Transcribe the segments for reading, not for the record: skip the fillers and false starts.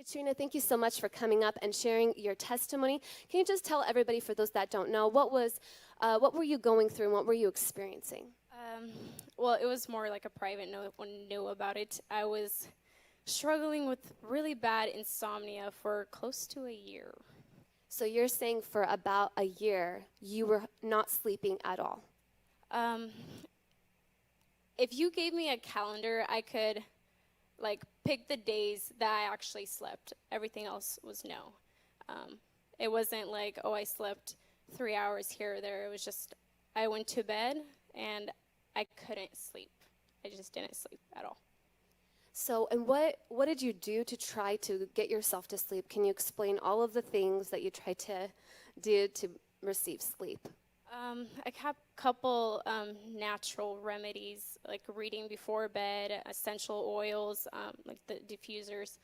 Katrina, thank you so much for coming up and sharing your testimony. Can you just tell everybody, for those that don't know, what were you going through and what were you experiencing? Well, it was more like a private note. No one knew about it. I was struggling with really bad insomnia for close to a year. So you're saying for about a year, you were not sleeping at all? If you gave me a calendar, I could pick the days that I actually slept. Everything else was no. It wasn't like, oh, I slept 3 hours here or there. It was just, I went to bed and I couldn't sleep. I just didn't sleep at all. So, and what did you do to try to get yourself to sleep? Can you explain all of the things that you tried to do to receive sleep? I have a couple natural remedies, like reading before bed, essential oils, like the diffusers,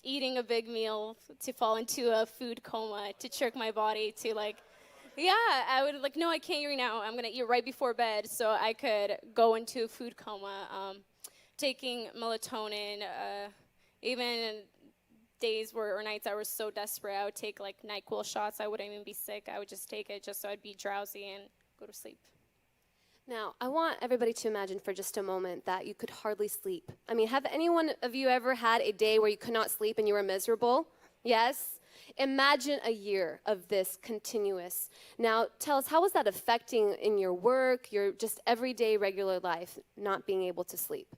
eating a big meal to fall into a food coma, to trick my body to I would no, I can't eat now. I'm going to eat right before bed so I could go into a food coma. Taking melatonin, even days or nights I was so desperate, I would take NyQuil shots. I wouldn't even be sick. I would just take it just so I'd be drowsy and go to sleep. Now, I want everybody to imagine for just a moment that you could hardly sleep. I mean, have any one of you ever had a day where you could not sleep and you were miserable? Yes? Imagine a year of this continuous. Now, tell us, how was that affecting in your work, your just everyday regular life, not being able to sleep?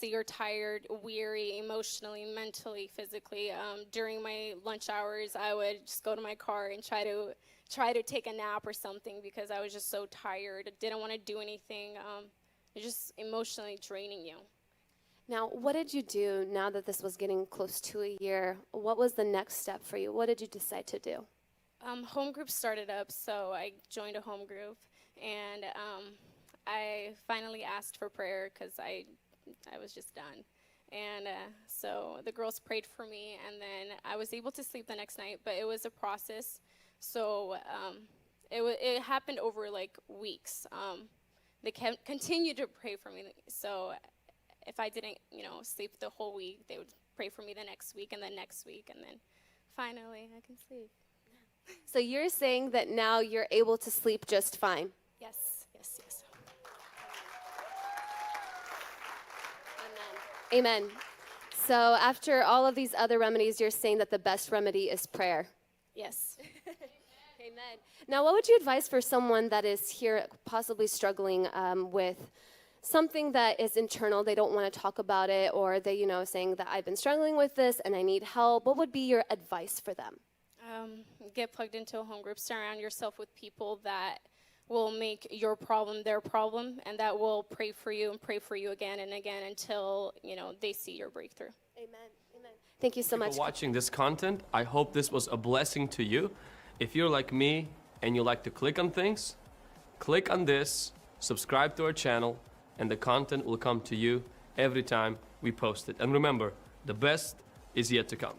You're tired, weary, emotionally, mentally, physically. During my lunch hours, I would just go to my car and try to take a nap or something because I was just so tired. I didn't want to do anything. It's just emotionally draining you. Now, what did you do now that this was getting close to a year? What was the next step for you? What did you decide to do? Home group started up, so I joined a home group, and I finally asked for prayer because I was just done. And so the girls prayed for me, and then I was able to sleep the next night, but it was a process. So it happened over weeks. They continued to pray for me. So if I didn't, sleep the whole week, they would pray for me the next week and the next week, and then finally I can sleep. So you're saying that now you're able to sleep just fine? Yes, yes, yes. Amen. So after all of these other remedies, you're saying that the best remedy is prayer? Yes. Amen. Now, what would you advise for someone that is here possibly struggling with something that is internal? They don't want to talk about it, or they, saying that I've been struggling with this and I need help. What would be your advice for them? Get plugged into a home group. Surround yourself with people that will make your problem their problem, and that will pray for you and pray for you again and again until, they see your breakthrough. Amen. Amen. Thank you so much for watching this content. I hope this was a blessing to you. If you're like me and you like to click on things, click on this, subscribe to our channel, and the content will come to you every time we post it. And remember, the best is yet to come.